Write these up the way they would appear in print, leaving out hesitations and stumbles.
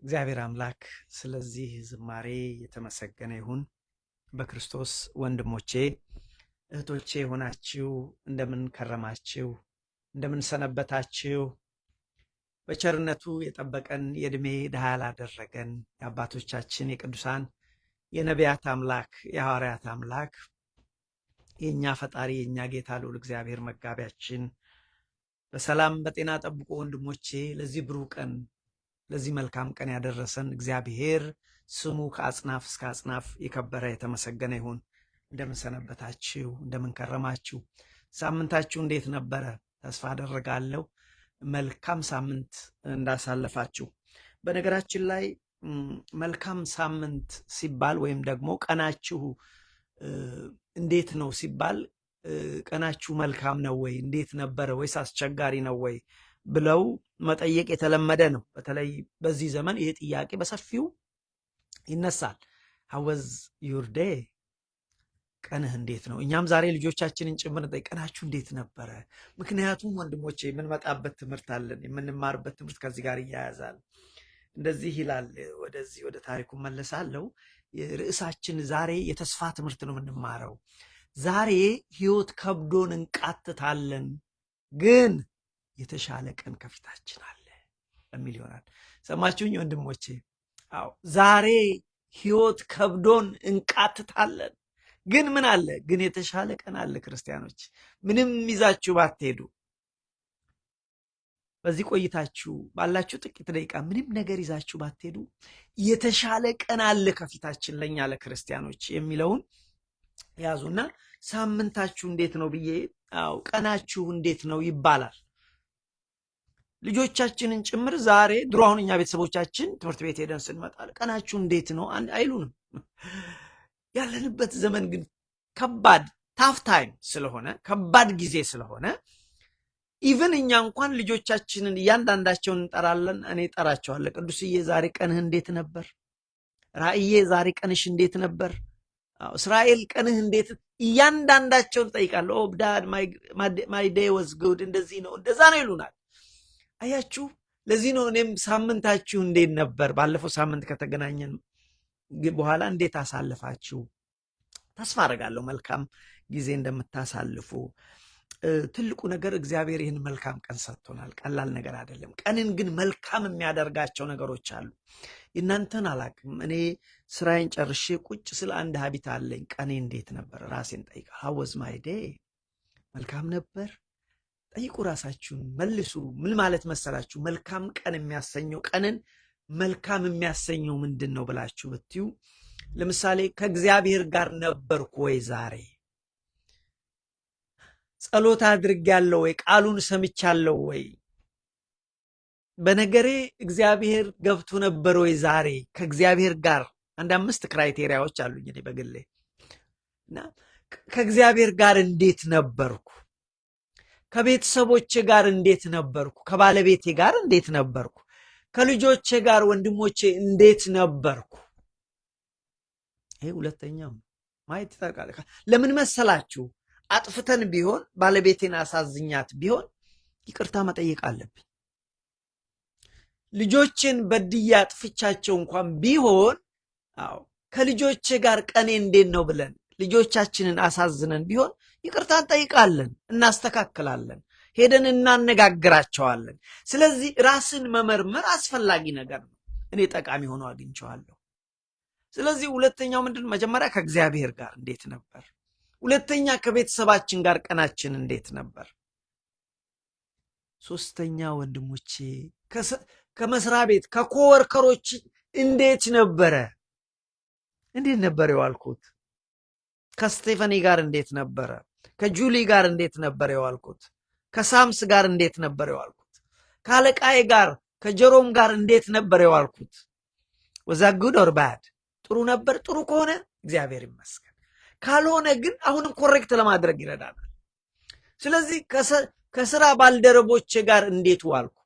እግዚአብሔር አምላክ ስለዚህ ዝማሬ የተመሰገነ ይሁን። በክርስቶስ ወንድሞቼ እህቶቼ ሆናችሁ እንደምን ከረማችሁ? እንደምን ሰነበታችሁ? በቸርነቱ የጠበቀን የዕድሜ ድሃ ያላደረገን የአባቶቻችን የቅዱሳን የነቢያት አምላክ የሐዋርያት አምላክ የእኛ ፈጣሪ የእኛ ጌታ ልዑል እግዚአብሔር መጋቢያችን በሰላም በጤና ጠብቆ ወንድሞቼ ለዚህ ብሩህ ቀን ለዚህ መልካም ቀን ያደረሰን እግዚአብሔር ስሙ ከአጽናፍ እስከ አጽናፍ የከበረ የተመሰገነ ይሁን። እንደምን ሰነበታችሁ? እንደምን ከረማችሁ? ሳምንታችሁ እንዴት ነበረ? ተስፋ አደርጋለሁ መልካም ሳምንት እንዳሳለፋችሁ። በነገራችን ላይ መልካም ሳምንት ሲባል ወይም ደግሞ ቀናችሁ እንዴት ነው ሲባል ቀናችሁ መልካም ነው ወይ፣ እንዴት ነበረ፣ ወይስ አስቸጋሪ ነው ወይ ብለው መጠየቅ የተለመደ ነው። በተለይ በዚህ ዘመን ይህ ጥያቄ በሰፊው ይነሳል። how was your day? ቀንህ እንዴት ነው? እኛም ዛሬ ልጆቻችንን ጭምር ቀናችሁ እንዴት ነበረ? ምክንያቱም ወንድሞቼ የምንመጣበት ትምህርት አለን፣ የምንማርበት ትምህርት ከዚህ ጋር ይያያዛል። እንደዚህ ይላል። ወደዚህ ወደ ታሪኩ መለሳለሁ። ርዕሳችን ዛሬ የተስፋ ትምህርት ነው የምንማረው። ዛሬ ህይወት ከብዶን እንቃትታለን፣ ግን የተሻለ ቀን ከፊታችን አለ የሚል ይሆናል። ሰማችሁኝ ወንድሞቼ? አዎ፣ ዛሬ ህይወት ከብዶን እንቃትታለን፣ ግን ምን አለ? ግን የተሻለ ቀን አለ። ክርስቲያኖች ምንም ይዛችሁ ባትሄዱ፣ በዚህ ቆይታችሁ ባላችሁ ጥቂት ደቂቃ ምንም ነገር ይዛችሁ ባትሄዱ የተሻለ ቀን አለ ከፊታችን ለኛ ለክርስቲያኖች የሚለውን ያዙና ሳምንታችሁ እንዴት ነው ብዬ፣ አዎ ቀናችሁ እንዴት ነው ይባላል። ልጆቻችንን ጭምር ዛሬ ድሮ አሁን እኛ ቤተሰቦቻችን ትምህርት ቤት ሄደን ስንመጣ ቀናችሁ እንዴት ነው አይሉንም። ያለንበት ዘመን ግን ከባድ ታፍ ታይም ስለሆነ፣ ከባድ ጊዜ ስለሆነ ኢቭን እኛ እንኳን ልጆቻችንን እያንዳንዳቸውን እንጠራለን። እኔ እጠራቸዋለሁ። ቅዱስዬ ዛሬ ቀንህ እንዴት ነበር? ራእዬ ዛሬ ቀንሽ እንዴት ነበር? እስራኤል ቀንህ እንዴት? እያንዳንዳቸውን ጠይቃለሁ። ኦ ዳድ ማይ ዴይ ዋዝ ጉድ፣ እንደዚህ ነው እንደዛ ነው ይሉናል። አያችሁ፣ ለዚህ ነው እኔም ሳምንታችሁ እንዴት ነበር፣ ባለፈው ሳምንት ከተገናኘን በኋላ እንዴት አሳልፋችሁ፣ ተስፋ አደርጋለሁ መልካም ጊዜ እንደምታሳልፉ። ትልቁ ነገር እግዚአብሔር ይህን መልካም ቀን ሰጥቶናል። ቀላል ነገር አይደለም። ቀንን ግን መልካም የሚያደርጋቸው ነገሮች አሉ። እናንተን አላቅም። እኔ ስራዬን ጨርሼ ቁጭ ስለ አንድ ሀቢት አለኝ። ቀኔ እንዴት ነበር? ራሴን ጠይቃ how was my day? መልካም ነበር? ጠይቁ፣ ራሳችሁን መልሱ። ምን ማለት መሰላችሁ? መልካም ቀን የሚያሰኘው፣ ቀንን መልካም የሚያሰኘው ምንድን ነው ብላችሁ ብትዩ፣ ለምሳሌ ከእግዚአብሔር ጋር ነበርኩ ወይ? ዛሬ ጸሎት አድርጌያለሁ ወይ? ቃሉን ሰምቻለሁ ወይ? በነገሬ እግዚአብሔር ገብቶ ነበር ወይ? ዛሬ ከእግዚአብሔር ጋር አንድ 5 ክራይቴሪያዎች አሉኝ እኔ በግሌ እና ከእግዚአብሔር ጋር እንዴት ነበርኩ? ከቤተሰቦቼ ጋር እንዴት ነበርኩ? ከባለቤቴ ጋር እንዴት ነበርኩ? ከልጆቼ ጋር ወንድሞቼ እንዴት ነበርኩ? ይሄ ሁለተኛው ማየት ይጠቃል። ለምን መሰላችሁ? አጥፍተን ቢሆን ባለቤቴን አሳዝኛት ቢሆን ይቅርታ መጠየቅ አለብኝ። ልጆችን በድያ አጥፍቻቸው እንኳን ቢሆን አዎ ከልጆቼ ጋር ቀኔ እንዴት ነው ብለን ልጆቻችንን አሳዝነን ቢሆን ይቅርታ እንጠይቃለን፣ እናስተካክላለን፣ ሄደን እናነጋግራቸዋለን። ስለዚህ ራስን መመርመር አስፈላጊ ነገር ነው። እኔ ጠቃሚ ሆኖ አግኝቼዋለሁ። ስለዚህ ሁለተኛው ምንድን ነው? መጀመሪያ ከእግዚአብሔር ጋር እንዴት ነበር? ሁለተኛ ከቤተሰባችን ጋር ቀናችን እንዴት ነበር? ሶስተኛ ወንድሞቼ ከመስሪያ ቤት ከኮወርከሮች እንዴት ነበረ? እንዴት ነበር የዋልኩት? ከስቴፈኒ ጋር እንዴት ነበረ? ከጁሊ ጋር እንዴት ነበር የዋልኩት? ከሳምስ ጋር እንዴት ነበር የዋልኩት? ከአለቃዬ ጋር ከጀሮም ጋር እንዴት ነበር የዋልኩት? ወዛ ጉድ ኦር ባድ? ጥሩ ነበር። ጥሩ ከሆነ እግዚአብሔር ይመስገን፣ ካልሆነ ግን አሁንም ኮሬክት ለማድረግ ይረዳናል። ስለዚህ ከስራ ባልደረቦቼ ጋር እንዴት ዋልኩ?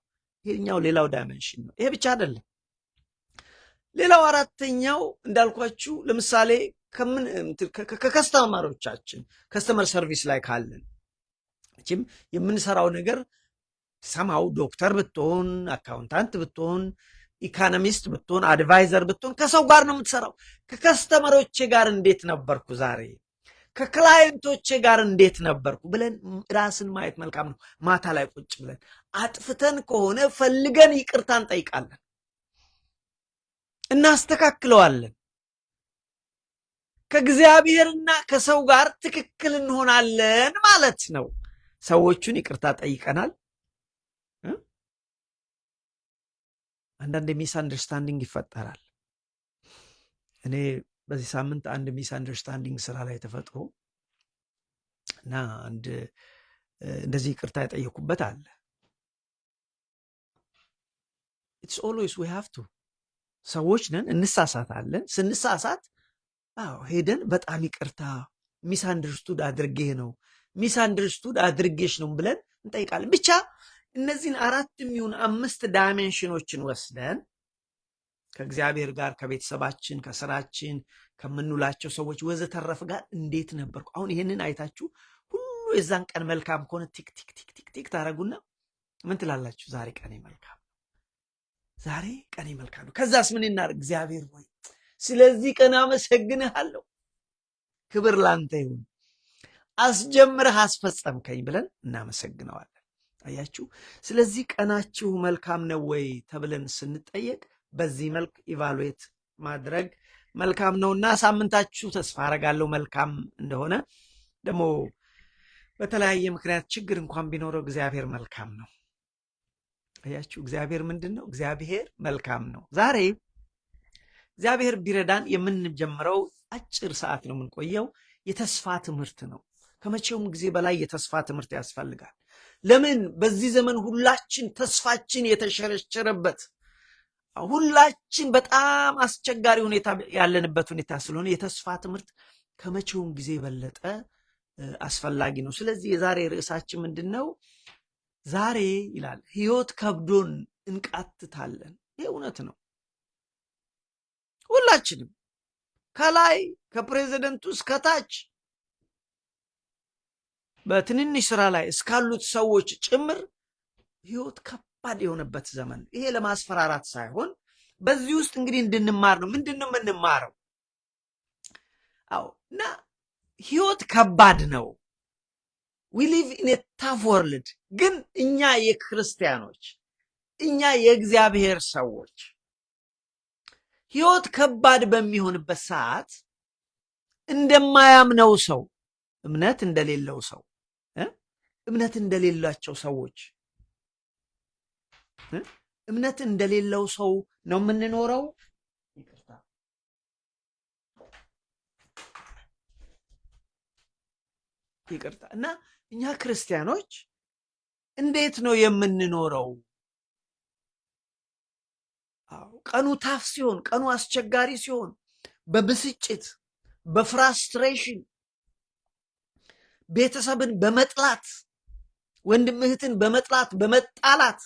ይሄኛው ሌላው ዳይሜንሽን ነው። ይሄ ብቻ አይደለም። ሌላው አራተኛው እንዳልኳችሁ ለምሳሌ ከከስተመሮቻችን ከስተመር ሰርቪስ ላይ ካለን መቼም የምንሰራው ነገር ሰማው ዶክተር ብትሆን አካውንታንት ብትሆን ኢኮኖሚስት ብትሆን አድቫይዘር ብትሆን ከሰው ጋር ነው የምትሰራው። ከከስተመሮቼ ጋር እንዴት ነበርኩ ዛሬ፣ ከክላይንቶቼ ጋር እንዴት ነበርኩ ብለን ራስን ማየት መልካም ነው። ማታ ላይ ቁጭ ብለን አጥፍተን ከሆነ ፈልገን ይቅርታ እንጠይቃለን፣ እናስተካክለዋለን። ከእግዚአብሔርና ከሰው ጋር ትክክል እንሆናለን ማለት ነው። ሰዎቹን ይቅርታ ጠይቀናል። አንዳንድ ሚስ አንደርስታንዲንግ ይፈጠራል። እኔ በዚህ ሳምንት አንድ ሚስ አንደርስታንዲንግ ስራ ላይ ተፈጥሮ እና አንድ እንደዚህ ይቅርታ የጠየኩበት አለ። ኢትስ ኦልዌይስ ዊ ሃቭ ቱ ሰዎች ነን፣ እንሳሳታለን። ስንሳሳት ሄደን በጣም ይቅርታ ሚስ አንደርስቱድ አድርጌ ነው ሚስ አንደርስቱድ አድርጌሽ ነው ብለን እንጠይቃለን። ብቻ እነዚህን 4 ይሁን 5 ዳይሜንሽኖችን ወስደን ከእግዚአብሔር ጋር፣ ከቤተሰባችን፣ ከስራችን፣ ከምንውላቸው ሰዎች ወዘተረፈ ጋር እንዴት ነበርኩ? አሁን ይህንን አይታችሁ ሁሉ የዛን ቀን መልካም ከሆነ ቲክ ቲክ ቲክ ቲክ ቲክ ታደርጉና ምን ትላላችሁ? ዛሬ ቀኔ መልካም፣ ዛሬ ቀኔ መልካም ነው። ከዛስ ምን እናደርግ? እግዚአብሔር ሆይ ስለዚህ ቀን አመሰግንሃለሁ፣ ክብር ላንተ ይሁን፣ አስጀምረህ አስፈጸምከኝ ብለን እናመሰግነዋለን። አያችሁ፣ ስለዚህ ቀናችሁ መልካም ነው ወይ ተብለን ስንጠየቅ በዚህ መልክ ኢቫሉዌት ማድረግ መልካም ነውና ሳምንታችሁ ተስፋ አረጋለሁ መልካም እንደሆነ። ደግሞ በተለያየ ምክንያት ችግር እንኳን ቢኖረው እግዚአብሔር መልካም ነው። አያችሁ፣ እግዚአብሔር ምንድን ነው? እግዚአብሔር መልካም ነው። ዛሬ እግዚአብሔር ቢረዳን የምንጀምረው አጭር ሰዓት ነው የምንቆየው፣ የተስፋ ትምህርት ነው። ከመቼውም ጊዜ በላይ የተስፋ ትምህርት ያስፈልጋል። ለምን? በዚህ ዘመን ሁላችን ተስፋችን የተሸረሸረበት፣ ሁላችን በጣም አስቸጋሪ ሁኔታ ያለንበት ሁኔታ ስለሆነ የተስፋ ትምህርት ከመቼውም ጊዜ የበለጠ አስፈላጊ ነው። ስለዚህ የዛሬ ርዕሳችን ምንድን ነው? ዛሬ ይላል ሕይወት ከብዶን እንቃትታለን። ይህ እውነት ነው። ሁላችንም ከላይ ከፕሬዚደንቱ እስከታች በትንንሽ ስራ ላይ እስካሉት ሰዎች ጭምር ሕይወት ከባድ የሆነበት ዘመን። ይሄ ለማስፈራራት ሳይሆን በዚህ ውስጥ እንግዲህ እንድንማር ነው። ምንድን ነው የምንማረው? እና ሕይወት ከባድ ነው። we live in a tough world። ግን እኛ የክርስቲያኖች፣ እኛ የእግዚአብሔር ሰዎች ሕይወት ከባድ በሚሆንበት ሰዓት እንደማያምነው ሰው፣ እምነት እንደሌለው ሰው፣ እምነት እንደሌላቸው ሰዎች፣ እምነት እንደሌለው ሰው ነው የምንኖረው። ይቅርታ። እና እኛ ክርስቲያኖች እንዴት ነው የምንኖረው? ቀኑ ታፍ ሲሆን፣ ቀኑ አስቸጋሪ ሲሆን፣ በብስጭት፣ በፍራስትሬሽን፣ ቤተሰብን በመጥላት፣ ወንድም እህትን በመጥላት፣ በመጣላት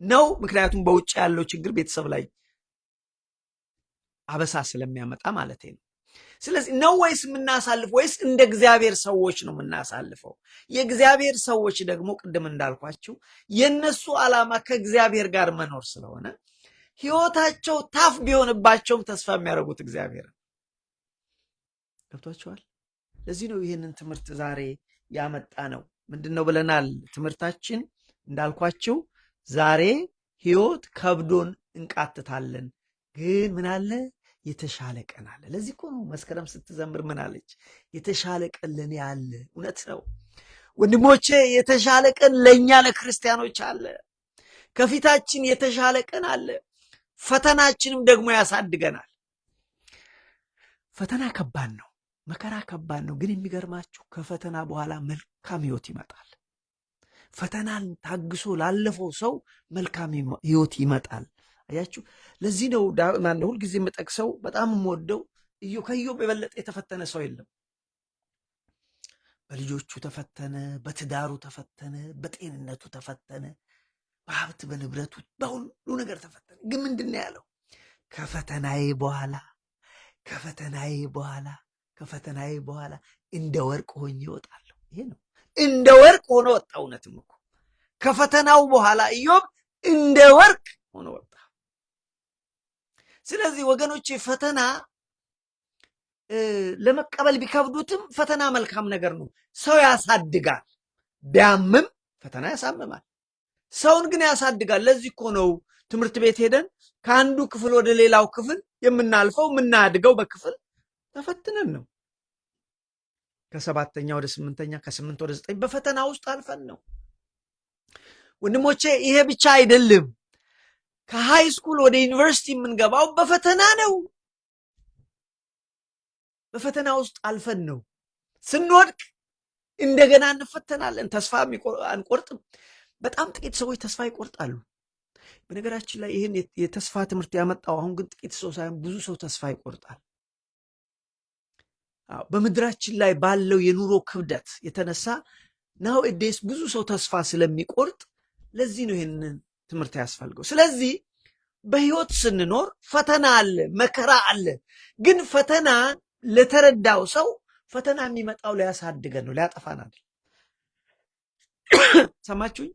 ነው። ምክንያቱም በውጭ ያለው ችግር ቤተሰብ ላይ አበሳ ስለሚያመጣ ማለት ነው። ስለዚህ ነው ወይስ የምናሳልፈው? ወይስ እንደ እግዚአብሔር ሰዎች ነው የምናሳልፈው? የእግዚአብሔር ሰዎች ደግሞ ቅድም እንዳልኳችሁ የነሱ ዓላማ ከእግዚአብሔር ጋር መኖር ስለሆነ ሕይወታቸው ታፍ ቢሆንባቸውም ተስፋ የሚያደርጉት እግዚአብሔር ገብቷቸዋል። ለዚህ ነው ይህንን ትምህርት ዛሬ ያመጣ ነው። ምንድን ነው ብለናል? ትምህርታችን እንዳልኳችሁ ዛሬ ሕይወት ከብዶን እንቃትታለን፣ ግን ምን አለ? የተሻለ ቀን አለ። ለዚህ እኮ ነው መስከረም ስትዘምር ምን አለች? የተሻለ ቀን ለእኔ አለ። እውነት ነው ወንድሞቼ፣ የተሻለ ቀን ለእኛ ለክርስቲያኖች አለ። ከፊታችን የተሻለ ቀን አለ። ፈተናችንም ደግሞ ያሳድገናል። ፈተና ከባድ ነው፣ መከራ ከባድ ነው። ግን የሚገርማችሁ ከፈተና በኋላ መልካም ሕይወት ይመጣል። ፈተናን ታግሶ ላለፈው ሰው መልካም ሕይወት ይመጣል። አያችሁ፣ ለዚህ ነው ሁልጊዜ የምጠቅሰው በጣም የምወደው ከኢዮብ የበለጠ የተፈተነ ሰው የለም። በልጆቹ ተፈተነ፣ በትዳሩ ተፈተነ፣ በጤንነቱ ተፈተነ፣ በሀብት በንብረቱ በሁሉ ነገር ተፈተነ። ግን ምንድን ነው ያለው? ከፈተናዬ በኋላ እንደ ወርቅ ሆኜ እወጣለሁ። ይሄ ነው፣ እንደ ወርቅ ሆኖ ወጣ። እውነትም እኮ ከፈተናው በኋላ ኢዮብ እንደ ወርቅ ሆኖ ወጣ። ስለዚህ ወገኖቼ ፈተና ለመቀበል ቢከብዱትም ፈተና መልካም ነገር ነው። ሰው ያሳድጋል። ቢያምም ፈተና ያሳምማል። ሰውን ግን ያሳድጋል። ለዚህ እኮ ነው ትምህርት ቤት ሄደን ከአንዱ ክፍል ወደ ሌላው ክፍል የምናልፈው የምናድገው በክፍል ተፈትነን ነው። ከ7ኛ ወደ 8ኛ ከ8 ወደ 9 በፈተና ውስጥ አልፈን ነው። ወንድሞቼ ይሄ ብቻ አይደለም። ከሃይ ስኩል ወደ ዩኒቨርሲቲ የምንገባው በፈተና ነው። በፈተና ውስጥ አልፈን ነው። ስንወድቅ እንደገና እንፈተናለን። ተስፋ አንቆርጥም። በጣም ጥቂት ሰዎች ተስፋ ይቆርጣሉ። በነገራችን ላይ ይህን የተስፋ ትምህርት ያመጣው አሁን ግን ጥቂት ሰው ሳይሆን ብዙ ሰው ተስፋ ይቆርጣል። በምድራችን ላይ ባለው የኑሮ ክብደት የተነሳ ናው ኤዴስ ብዙ ሰው ተስፋ ስለሚቆርጥ ለዚህ ነው ይህንን ትምህርት ያስፈልገው። ስለዚህ በህይወት ስንኖር ፈተና አለ፣ መከራ አለ። ግን ፈተና ለተረዳው ሰው ፈተና የሚመጣው ሊያሳድገን ነው፣ ሊያጠፋን አይደል። ሰማችሁኝ?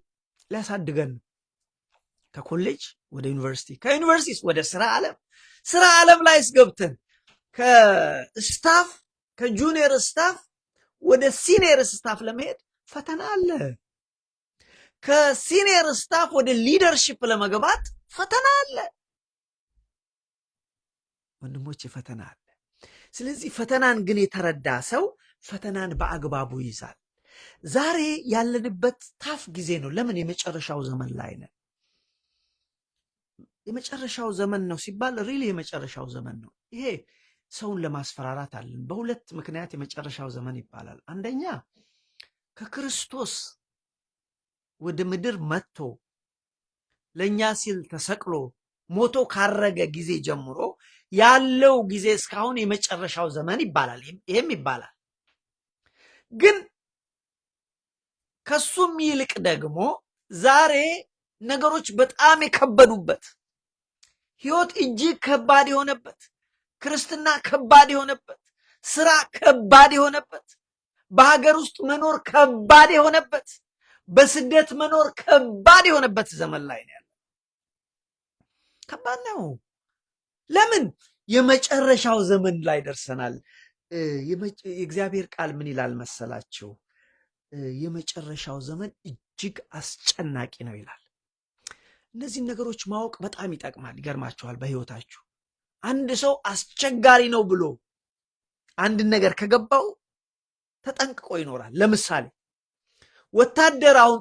ሊያሳድገን ነው። ከኮሌጅ ወደ ዩኒቨርሲቲ፣ ከዩኒቨርሲቲ ወደ ስራ ዓለም፣ ስራ ዓለም ላይ ገብተን ከስታፍ ከጁኒየር ስታፍ ወደ ሲኒየር ስታፍ ለመሄድ ፈተና አለ። ከሲኒየር ስታፍ ወደ ሊደርሺፕ ለመግባት ፈተና አለ። ወንድሞቼ ፈተና አለ። ስለዚህ ፈተናን ግን የተረዳ ሰው ፈተናን በአግባቡ ይይዛል። ዛሬ ያለንበት ታፍ ጊዜ ነው። ለምን? የመጨረሻው ዘመን ላይ ነን። የመጨረሻው ዘመን ነው ሲባል ሪሊ የመጨረሻው ዘመን ነው። ይሄ ሰውን ለማስፈራራት አለን። በሁለት ምክንያት የመጨረሻው ዘመን ይባላል። አንደኛ ከክርስቶስ ወደ ምድር መጥቶ ለእኛ ሲል ተሰቅሎ ሞቶ ካረገ ጊዜ ጀምሮ ያለው ጊዜ እስካሁን የመጨረሻው ዘመን ይባላል። ይሄም ይባላል። ግን ከሱም ይልቅ ደግሞ ዛሬ ነገሮች በጣም የከበዱበት፣ ህይወት እጅግ ከባድ የሆነበት፣ ክርስትና ከባድ የሆነበት፣ ስራ ከባድ የሆነበት፣ በሀገር ውስጥ መኖር ከባድ የሆነበት፣ በስደት መኖር ከባድ የሆነበት ዘመን ላይ ነው ያለው። ከባድ ነው። ለምን? የመጨረሻው ዘመን ላይ ደርሰናል። የእግዚአብሔር ቃል ምን ይላል መሰላችሁ? የመጨረሻው ዘመን እጅግ አስጨናቂ ነው ይላል። እነዚህን ነገሮች ማወቅ በጣም ይጠቅማል። ይገርማችኋል። በህይወታችሁ አንድ ሰው አስቸጋሪ ነው ብሎ አንድን ነገር ከገባው ተጠንቅቆ ይኖራል። ለምሳሌ ወታደር አሁን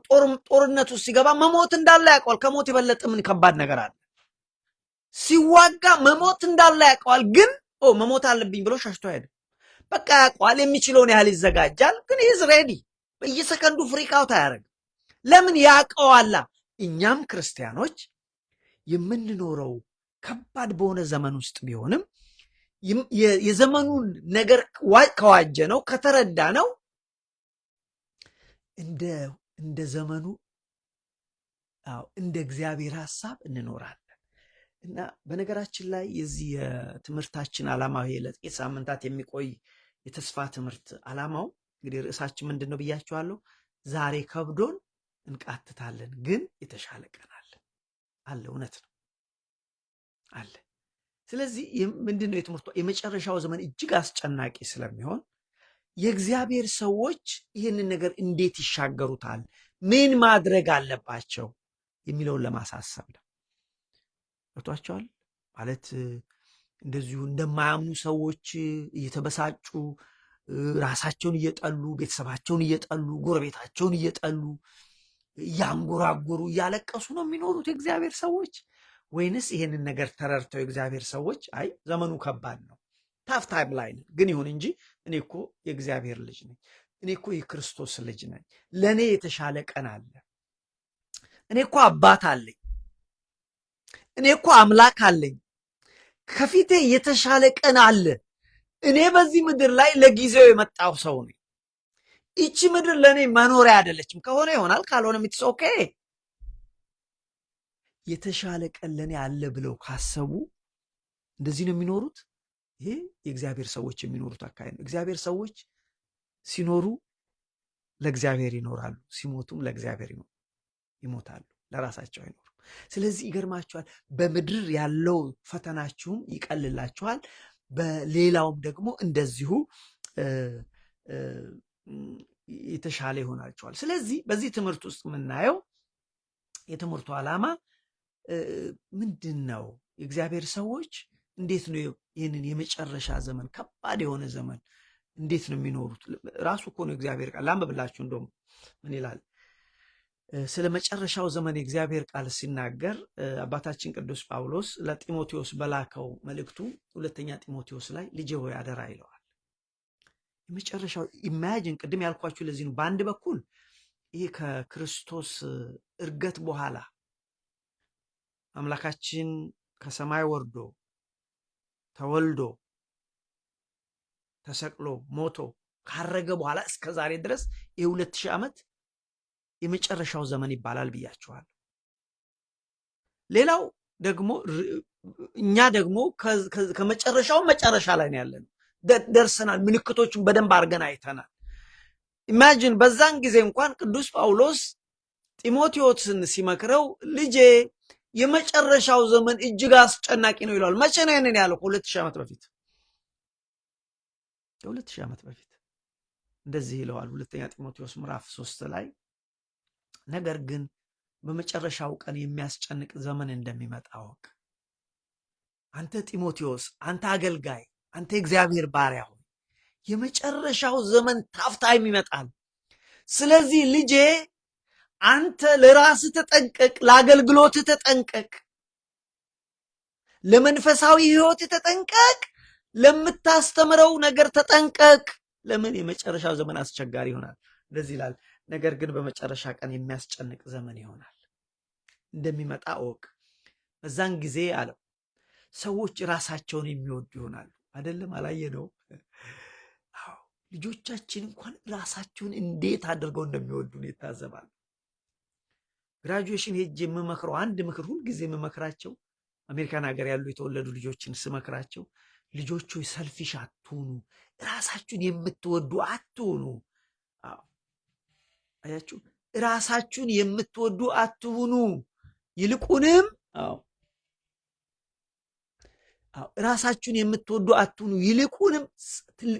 ጦርነቱ ሲገባ መሞት እንዳለ ያውቀዋል። ከሞት የበለጠ ምን ከባድ ነገር አለ? ሲዋጋ መሞት እንዳለ ያውቀዋል። ግን መሞት አለብኝ ብሎ ሸሽቶ አይደለም። በቃ ያውቀዋል። የሚችለውን ያህል ይዘጋጃል። ግን ኢዝ ሬዲ። በየሰከንዱ ፍሪክ አውት አያደርግም። ለምን? ያውቀዋላ። እኛም ክርስቲያኖች የምንኖረው ከባድ በሆነ ዘመን ውስጥ ቢሆንም የዘመኑን ነገር ከዋጀ ነው ከተረዳ ነው እንደ ዘመኑ እንደ እግዚአብሔር ሐሳብ እንኖራለን። እና በነገራችን ላይ የዚህ የትምህርታችን ዓላማ ለጥቂት ሳምንታት የሚቆይ የተስፋ ትምህርት ዓላማው እንግዲህ ርዕሳችን ምንድን ነው ብያችኋለሁ። ዛሬ ከብዶን እንቃትታለን፣ ግን የተሻለ ቀን አለ። እውነት ነው አለ። ስለዚህ ምንድን ነው የትምህርቱ? የመጨረሻው ዘመን እጅግ አስጨናቂ ስለሚሆን የእግዚአብሔር ሰዎች ይህንን ነገር እንዴት ይሻገሩታል፣ ምን ማድረግ አለባቸው የሚለውን ለማሳሰብ ነው። ገብቷቸዋል ማለት እንደዚሁ እንደማያምኑ ሰዎች እየተበሳጩ ራሳቸውን እየጠሉ ቤተሰባቸውን እየጠሉ ጎረቤታቸውን እየጠሉ እያንጎራጎሩ እያለቀሱ ነው የሚኖሩት የእግዚአብሔር ሰዎች? ወይንስ ይሄንን ነገር ተረድተው የእግዚአብሔር ሰዎች አይ ዘመኑ ከባድ ነው፣ ታፍ ታይም ላይ ነን፣ ግን ይሁን እንጂ እኔ እኮ የእግዚአብሔር ልጅ ነኝ፣ እኔ እኮ የክርስቶስ ልጅ ነኝ፣ ለእኔ የተሻለ ቀን አለ፣ እኔ እኮ አባት አለኝ፣ እኔ እኮ አምላክ አለኝ፣ ከፊቴ የተሻለ ቀን አለ፣ እኔ በዚህ ምድር ላይ ለጊዜው የመጣው ሰው ነኝ፣ ይቺ ምድር ለእኔ መኖሪያ አይደለችም። ከሆነ ይሆናል፣ ካልሆነም ኢትስ ኦኬ። የተሻለ ቀን ለእኔ አለ ብለው ካሰቡ እንደዚህ ነው የሚኖሩት። ይሄ የእግዚአብሔር ሰዎች የሚኖሩት አካሄድ ነው። እግዚአብሔር ሰዎች ሲኖሩ ለእግዚአብሔር ይኖራሉ፣ ሲሞቱም ለእግዚአብሔር ይሞታሉ፣ ለራሳቸው አይኖሩም። ስለዚህ ይገርማችኋል፣ በምድር ያለው ፈተናችሁም ይቀልላችኋል፣ በሌላውም ደግሞ እንደዚሁ የተሻለ ይሆናችኋል። ስለዚህ በዚህ ትምህርት ውስጥ የምናየው የትምህርቱ ዓላማ ምንድን ነው? የእግዚአብሔር ሰዎች እንዴት ነው ይህንን የመጨረሻ ዘመን ከባድ የሆነ ዘመን እንዴት ነው የሚኖሩት? ራሱ እኮ ነው እግዚአብሔር ቃል። ላንብብላችሁ። እንደውም ምን ይላል? ስለ መጨረሻው ዘመን የእግዚአብሔር ቃል ሲናገር አባታችን ቅዱስ ጳውሎስ ለጢሞቴዎስ በላከው መልእክቱ ሁለተኛ ጢሞቴዎስ ላይ ልጄ ሆይ አደራ ይለዋል። የመጨረሻው ኢማጂን፣ ቅድም ያልኳችሁ ለዚህ ነው። በአንድ በኩል ይህ ከክርስቶስ እርገት በኋላ አምላካችን ከሰማይ ወርዶ ተወልዶ ተሰቅሎ ሞቶ ካረገ በኋላ እስከ ዛሬ ድረስ የ2000 ዓመት የመጨረሻው ዘመን ይባላል ብያችኋል። ሌላው ደግሞ እኛ ደግሞ ከመጨረሻው መጨረሻ ላይ ነው ያለነው፣ ደርሰናል። ምልክቶቹን በደንብ አድርገን አይተናል። ኢማጂን በዛን ጊዜ እንኳን ቅዱስ ጳውሎስ ጢሞቴዎስን ሲመክረው ልጄ የመጨረሻው ዘመን እጅግ አስጨናቂ ነው ይለዋል። መቼ ነው ይህንን ያለው? ከ2000 ዓመት በፊት። ከ2000 ዓመት በፊት እንደዚህ ይለዋል ሁለተኛ ጢሞቴዎስ ምዕራፍ 3 ላይ ነገር ግን በመጨረሻው ቀን የሚያስጨንቅ ዘመን እንደሚመጣ አወቅ። አንተ ጢሞቴዎስ፣ አንተ አገልጋይ፣ አንተ እግዚአብሔር ባሪያ ሆይ የመጨረሻው ዘመን ታፍታይም ይመጣል። ስለዚህ ልጄ አንተ ለራስህ ተጠንቀቅ፣ ለአገልግሎትህ ተጠንቀቅ፣ ለመንፈሳዊ ሕይወት ተጠንቀቅ፣ ለምታስተምረው ነገር ተጠንቀቅ። ለምን? የመጨረሻው ዘመን አስቸጋሪ ይሆናል። እንደዚህ ይላል፣ ነገር ግን በመጨረሻ ቀን የሚያስጨንቅ ዘመን ይሆናል እንደሚመጣ እወቅ። በዛን ጊዜ አለው ሰዎች ራሳቸውን የሚወዱ ይሆናሉ። አይደለም? አላየነው? አዎ፣ ልጆቻችን እንኳን ራሳቸውን እንዴት አድርገው እንደሚወዱን ይታዘባል። ግራጁዌሽን ሄጅ የምመክረው አንድ ምክር ሁልጊዜ የምመክራቸው አሜሪካን ሀገር ያሉ የተወለዱ ልጆችን ስመክራቸው፣ ልጆቹ ሰልፊሽ አትሁኑ፣ ራሳችሁን የምትወዱ አትሁኑ። አያችሁ፣ ራሳችሁን የምትወዱ አትሁኑ፣ ይልቁንም ራሳችሁን የምትወዱ አትሁኑ፣ ይልቁንም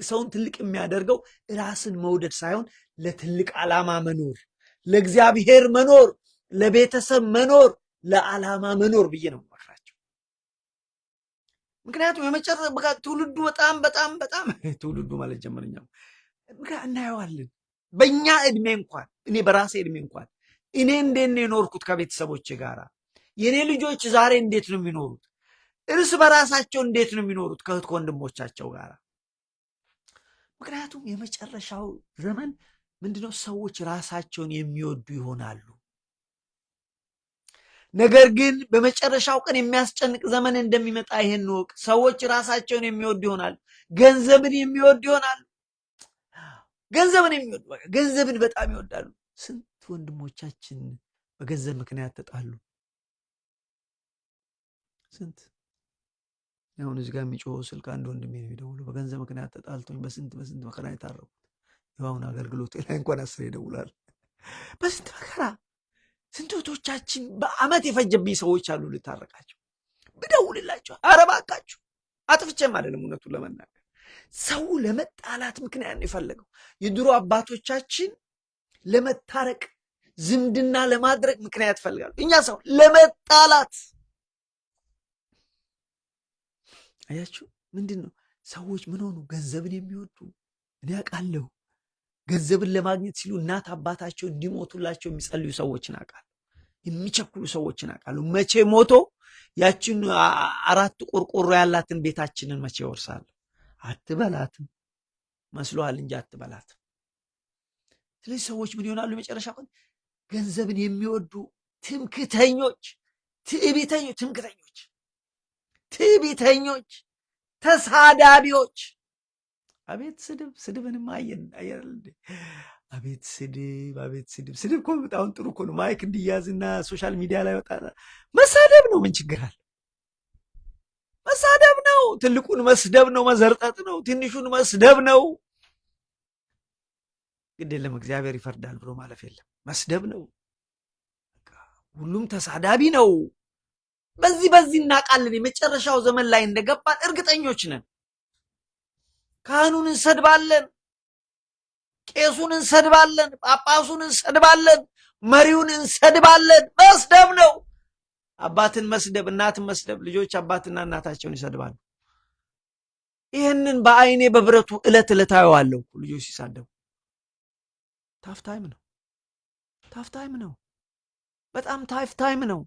ሰውን ትልቅ የሚያደርገው ራስን መውደድ ሳይሆን ለትልቅ ዓላማ መኖር፣ ለእግዚአብሔር መኖር፣ ለቤተሰብ መኖር፣ ለዓላማ መኖር ብዬ ነው መክራቸው። ምክንያቱም የመጨረሻ ትውልዱ በጣም ትውልዱ ማለት ጀመረኛው እናየዋለን። በእኛ ዕድሜ እንኳን እኔ በራሴ ዕድሜ እንኳን እኔ እንዴት ነው የኖርኩት ከቤተሰቦቼ ጋር? የኔ ልጆች ዛሬ እንዴት ነው የሚኖሩት? እርስ በራሳቸው እንዴት ነው የሚኖሩት ከእህት ወንድሞቻቸው ጋር? ምክንያቱም የመጨረሻው ዘመን ምንድነው? ሰዎች ራሳቸውን የሚወዱ ይሆናሉ። ነገር ግን በመጨረሻው ቀን የሚያስጨንቅ ዘመን እንደሚመጣ ይሄን ወቅ። ሰዎች ራሳቸውን የሚወዱ ይሆናሉ፣ ገንዘብን የሚወዱ ይሆናሉ። ገንዘብን በጣም ይወዳሉ። ስንት ወንድሞቻችን በገንዘብ ምክንያት ተጣሉ። ስንት አሁን እዚህ ጋር የሚጮኸው ስልክ አንድ ወንድሜ ነው የሚደውለው። በገንዘብ ምክንያት ተጣልቶኝ በስንት መከራ የታረቁት። አሁን አገልግሎት ላይ እንኳን 10 ይደውላል። በስንት መከራ ስንት እህቶቻችን በአመት የፈጀብኝ ሰዎች አሉ ልታረቃቸው ብደውልላቸው፣ ኧረ እባካችሁ አጥፍቼም አይደለም እውነቱን ለመናገር ሰው ለመጣላት ምክንያት ነው የፈለገው። የድሮ አባቶቻችን ለመታረቅ ዝምድና ለማድረግ ምክንያት ይፈልጋሉ። እኛ ሰው ለመጣላት። አያችሁ ምንድን ነው? ሰዎች ምን ሆኑ? ገንዘብን የሚወዱ እኔ አውቃለሁ። ገንዘብን ለማግኘት ሲሉ እናት አባታቸው እንዲሞቱላቸው የሚጸልዩ ሰዎችን አውቃለሁ። የሚቸኩሉ ሰዎችን አውቃለሁ። መቼ ሞቶ ያችን 4 ቆርቆሮ ያላትን ቤታችንን መቼ ይወርሳሉ? አትበላትም መስሎሃል እንጂ አትበላትም። ስለዚህ ሰዎች ምን ይሆናሉ? የመጨረሻ ቀን ገንዘብን የሚወዱ ትምክተኞች፣ ትዕቢተኞች፣ ተሳዳቢዎች። አቤት ስድብንም አየን። አቤት ስድብ እኮ በጣም ጥሩ እኮ ነው። ማይክ እንዲያዝና ሶሻል ሚዲያ ላይ ወጣ መሳደብ ነው። ምን ችግር አለ? መሳደብ ነው። ትልቁን መስደብ ነው፣ መዘርጠጥ ነው። ትንሹን መስደብ ነው። ግድ የለም እግዚአብሔር ይፈርዳል ብሎ ማለፍ የለም። መስደብ ነው። ሁሉም ተሳዳቢ ነው። በዚህ እናውቃለን። የመጨረሻው ዘመን ላይ እንደገባን እርግጠኞች ነን። ካህኑን እንሰድባለን፣ ቄሱን እንሰድባለን፣ ጳጳሱን እንሰድባለን፣ መሪውን እንሰድባለን። መስደብ ነው። አባትን መስደብ፣ እናትን መስደብ። ልጆች አባትና እናታቸውን ይሰድባሉ። ይህንን በአይኔ በብረቱ ዕለት ዕለት አየዋለሁ። ልጆች ሲሳደቡ ታፍታይም ነው። ታፍታይም ነው። በጣም ታይም ነው።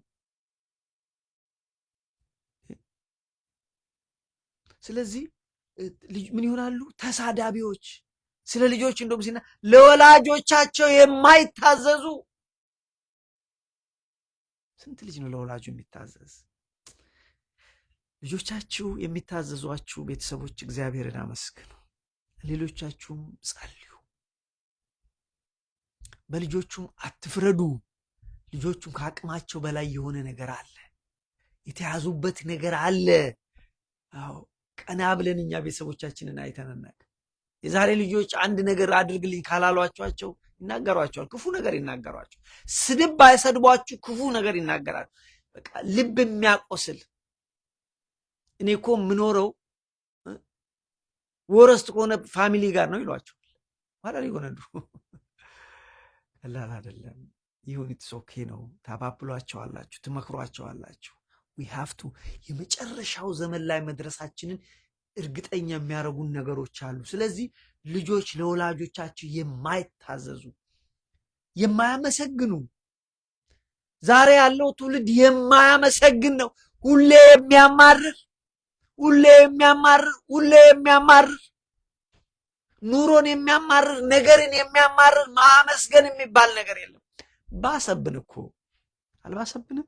ስለዚህ ምን ይሆናሉ? ተሳዳቢዎች። ስለ ልጆች እንደውም ሲና ለወላጆቻቸው የማይታዘዙ። ስንት ልጅ ነው ለወላጁ የሚታዘዝ? ልጆቻችሁ የሚታዘዟችሁ ቤተሰቦች እግዚአብሔርን አመስግኑ። ሌሎቻችሁም ጸልዩ። በልጆቹም አትፍረዱ። ልጆቹም ከአቅማቸው በላይ የሆነ ነገር አለ፣ የተያዙበት ነገር አለ። አዎ ቀና ብለን እኛ ቤተሰቦቻችንን አይተናናቅ። የዛሬ ልጆች አንድ ነገር አድርግልኝ ካላሏቸው ይናገሯቸዋል፣ ክፉ ነገር ይናገሯቸው። ስድብ ባይሰድቧችሁ ክፉ ነገር ይናገራሉ። በቃ ልብ የሚያቆስል። እኔ እኮ የምኖረው ወረስት ከሆነ ፋሚሊ ጋር ነው ይሏቸዋል። ማለት ይሆነዱ ቀላል አይደለም። ይሁን ኦኬ ነው። ታባብሏቸዋላችሁ፣ ትመክሯቸዋላችሁ። we have to የመጨረሻው ዘመን ላይ መድረሳችንን እርግጠኛ የሚያደርጉን ነገሮች አሉ። ስለዚህ ልጆች ለወላጆቻቸው የማይታዘዙ የማያመሰግኑ፣ ዛሬ ያለው ትውልድ የማያመሰግን ነው። ሁሌ የሚያማርር ኑሮን የሚያማርር ነገርን የሚያማርር ማመስገን የሚባል ነገር የለም። ባሰብን እኮ አልባሰብንም?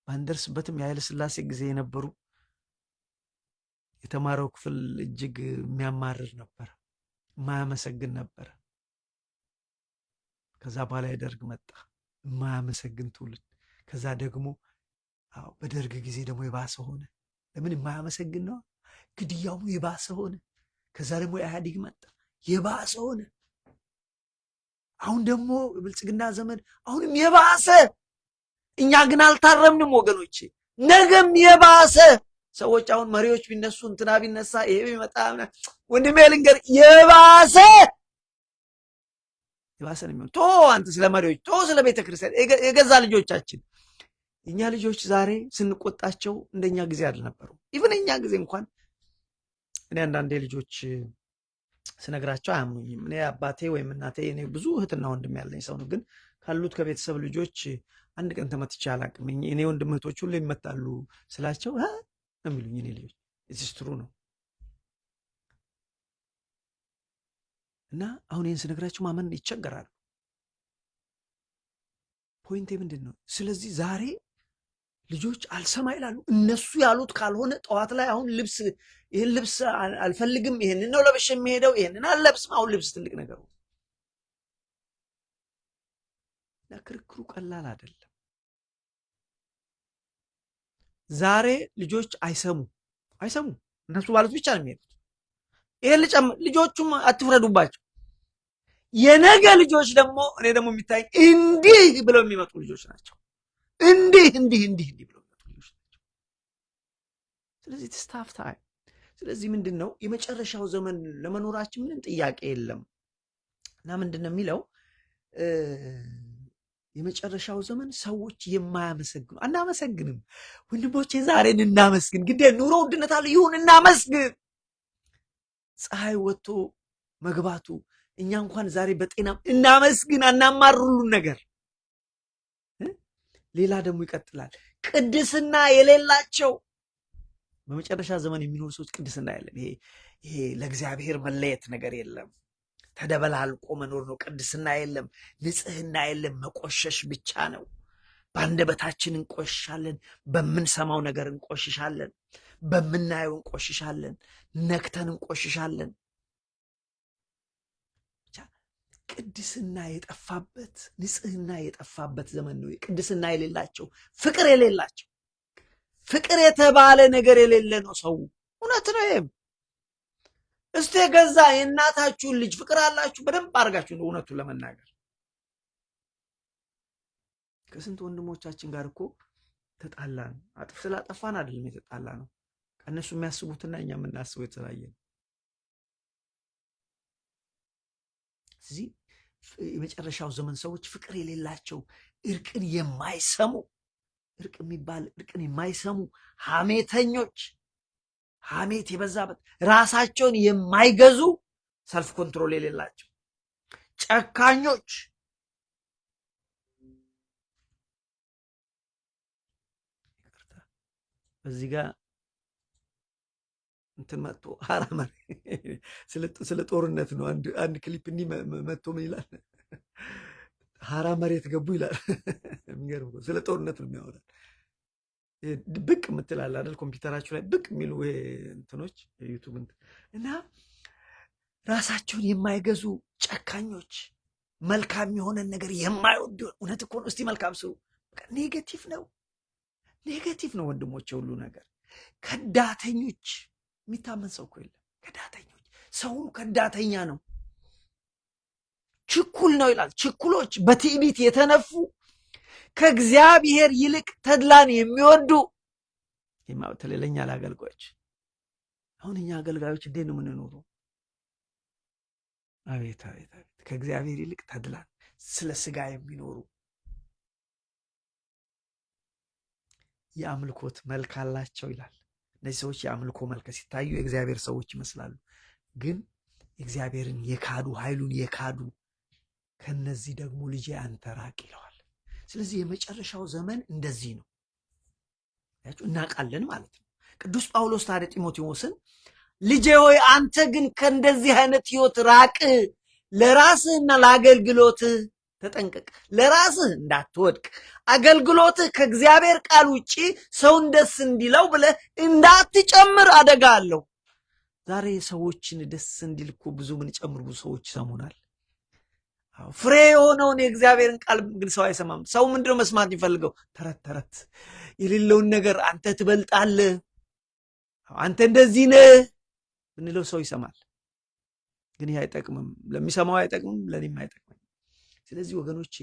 ባንደርስበትም የኃይለ ሥላሴ ጊዜ የነበሩ የተማረው ክፍል እጅግ የሚያማርር ነበር፣ የማያመሰግን ነበር። ከዛ በኋላ የደርግ መጣ፣ የማያመሰግን ትውልድ። ከዛ ደግሞ በደርግ ጊዜ ደግሞ የባሰ ሆነ። ለምን? የማያመሰግን ነው። ግድያው የባሰ ሆነ። ከዛ ደግሞ ኢህአዴግ መጣ፣ የባሰ ሆነ። አሁን ደግሞ ብልጽግና ዘመን አሁንም የባሰ። እኛ ግን አልታረምንም ወገኖቼ፣ ነገም የባሰ ሰዎች። አሁን መሪዎች ቢነሱ እንትና ቢነሳ ይሄ ቢመጣ ወንድሜ ልንገር የባሰ ነው የሚሆን። ቶ አንተ ስለ መሪዎች ቶ ስለ ቤተክርስቲያን የገዛ ልጆቻችን እኛ ልጆች ዛሬ ስንቆጣቸው እንደኛ ጊዜ አልነበሩ። ኢቭን እኛ ጊዜ እንኳን እኔ አንዳንዴ ልጆች ስነግራቸው አያምኑኝም። እኔ አባቴ ወይም እናቴ እኔ ብዙ እህትና ወንድም ያለኝ ሰው ነው። ግን ካሉት ከቤተሰብ ልጆች አንድ ቀን ተመትቼ አላውቅም። እኔ ወንድም እህቶች ሁሉ ይመጣሉ ስላቸው ነው የሚሉኝ። እኔ ልጆች ኢትስ ነው። እና አሁን ይህን ስነግራቸው ማመን ይቸገራሉ። ፖይንቴ ምንድን ነው? ስለዚህ ዛሬ ልጆች አልሰማ ይላሉ። እነሱ ያሉት ካልሆነ ጠዋት ላይ አሁን ይህን ልብስ አልፈልግም፣ ይህንን ነው ለብሼ የሚሄደው፣ ይህንን አልለብስም። አሁን ልብስ ትልቅ ነገር ነው። ክርክሩ ቀላል አይደለም። ዛሬ ልጆች አይሰሙ እነሱ ባሉት ብቻ ነው የሚሄዱት። ይሄን ልጆቹም አትፍረዱባቸው። የነገ ልጆች ደግሞ እኔ ደግሞ የሚታይ እንዲህ ብለው የሚመጡ ልጆች ናቸው። እንዲህ ብለው የሚመጡ ልጆች ናቸው። ስለዚህ ትስታፍ ታይም። ስለዚህ ምንድን ነው የመጨረሻው ዘመን ለመኖራችን ምንም ጥያቄ የለም። እና ምንድን ነው የሚለው የመጨረሻው ዘመን ሰዎች የማያመሰግኑ። አናመሰግንም ወንድሞቼ፣ ዛሬን እናመስግን። ግዴ ኑሮ ውድነት አለ፣ ይሁን እናመስግን። ፀሐይ ወጥቶ መግባቱ እኛ እንኳን ዛሬ በጤና እናመስግን፣ አናማር ሁሉን ነገር። ሌላ ደግሞ ይቀጥላል። ቅድስና የሌላቸው በመጨረሻ ዘመን የሚኖሩ ሰዎች ቅድስና የለም። ይሄ ለእግዚአብሔር መለየት ነገር የለም። ተደበላልቆ መኖር ነው። ቅድስና የለም፣ ንጽህና የለም። መቆሸሽ ብቻ ነው። በአንደበታችን እንቆሽሻለን፣ በምንሰማው ነገር እንቆሽሻለን፣ በምናየው እንቆሽሻለን፣ ነክተን እንቆሽሻለን። ቅድስና የጠፋበት ንጽህና የጠፋበት ዘመን ነው። ቅድስና የሌላቸው፣ ፍቅር የሌላቸው፣ ፍቅር የተባለ ነገር የሌለ ነው ሰው። እውነት ነው። ይሄም እስቲ የገዛ የእናታችሁን ልጅ ፍቅር አላችሁ? በደንብ አድርጋችሁ ነው እውነቱን ለመናገር ከስንት ወንድሞቻችን ጋር እኮ ተጣላን። ስላጠፋን አይደለም የተጣላ ነው። እነሱ የሚያስቡትና እኛ የምናስበው የተለያየ ነው። ስለዚህ የመጨረሻው ዘመን ሰዎች ፍቅር የሌላቸው፣ እርቅን የማይሰሙ ሐሜተኞች፣ ሐሜት የበዛበት፣ ራሳቸውን የማይገዙ፣ ሰልፍ ኮንትሮል የሌላቸው ጨካኞች፣ በዚህ ጋር እንትን መጥቶ ሀራማ ስለ ጦርነት ነው። አንድ ክሊፕ እንዲህ መጥቶ ምን ይላል? ሀራ መሬት ገቡ ይላል። የሚገርም ስለ ጦርነት ነው የሚያወራል። ብቅ የምትላል አይደል? ኮምፒውተራችሁ ላይ ብቅ የሚሉ እንትኖች ዩቱብ እና ራሳቸውን የማይገዙ ጨካኞች፣ መልካም የሆነን ነገር የማይወዱ። እውነት እኮ ነው። እስቲ መልካም ስሩ። ኔጌቲቭ ነው ወንድሞች፣ ሁሉ ነገር ከዳተኞች። የሚታመን ሰው እኮ የለም። ከዳተኞች፣ ሰው ከዳተኛ ነው፣ ችኩል ነው ይላል። ችኩሎች፣ በትዕቢት የተነፉ፣ ከእግዚአብሔር ይልቅ ተድላን የሚወዱ። ለእኛ ለአገልጋዮች አሁን እኛ አገልጋዮች እንዴት ነው የምንኖረው? አቤት አቤት አቤት! ከእግዚአብሔር ይልቅ ተድላን፣ ስለ ስጋ የሚኖሩ የአምልኮት መልክ አላቸው ይላል። እነዚህ ሰዎች የአምልኮ መልክ ሲታዩ የእግዚአብሔር ሰዎች ይመስላሉ፣ ግን እግዚአብሔርን የካዱ ኃይሉን የካዱ ከነዚህ ደግሞ ልጄ አንተ ራቅ ይለዋል። ስለዚህ የመጨረሻው ዘመን እንደዚህ ነው እናውቃለን ማለት ነው። ቅዱስ ጳውሎስ ታዲያ ጢሞቴዎስን ልጄ ሆይ አንተ ግን ከእንደዚህ አይነት ህይወት ራቅ፣ ለራስህና ለአገልግሎትህ ተጠንቀቅ፣ ለራስህ እንዳትወድቅ፣ አገልግሎትህ ከእግዚአብሔር ቃል ውጪ ሰውን ደስ እንዲለው ብለህ እንዳትጨምር አደጋ አለው። ዛሬ ሰዎችን ደስ እንዲል እኮ ብዙ ምንጨምር ብዙ ሰዎች ይሰሙናል። ፍሬ የሆነውን የእግዚአብሔርን ቃል ግን ሰው አይሰማም። ሰው ምንድነው መስማት የሚፈልገው? ተረት ተረት የሌለውን ነገር አንተ ትበልጣለህ፣ አንተ እንደዚህ ነህ ብንለው ሰው ይሰማል። ግን ይህ አይጠቅምም፣ ለሚሰማው አይጠቅምም፣ ለእኔም አይጠቅምም። ስለዚህ ወገኖቼ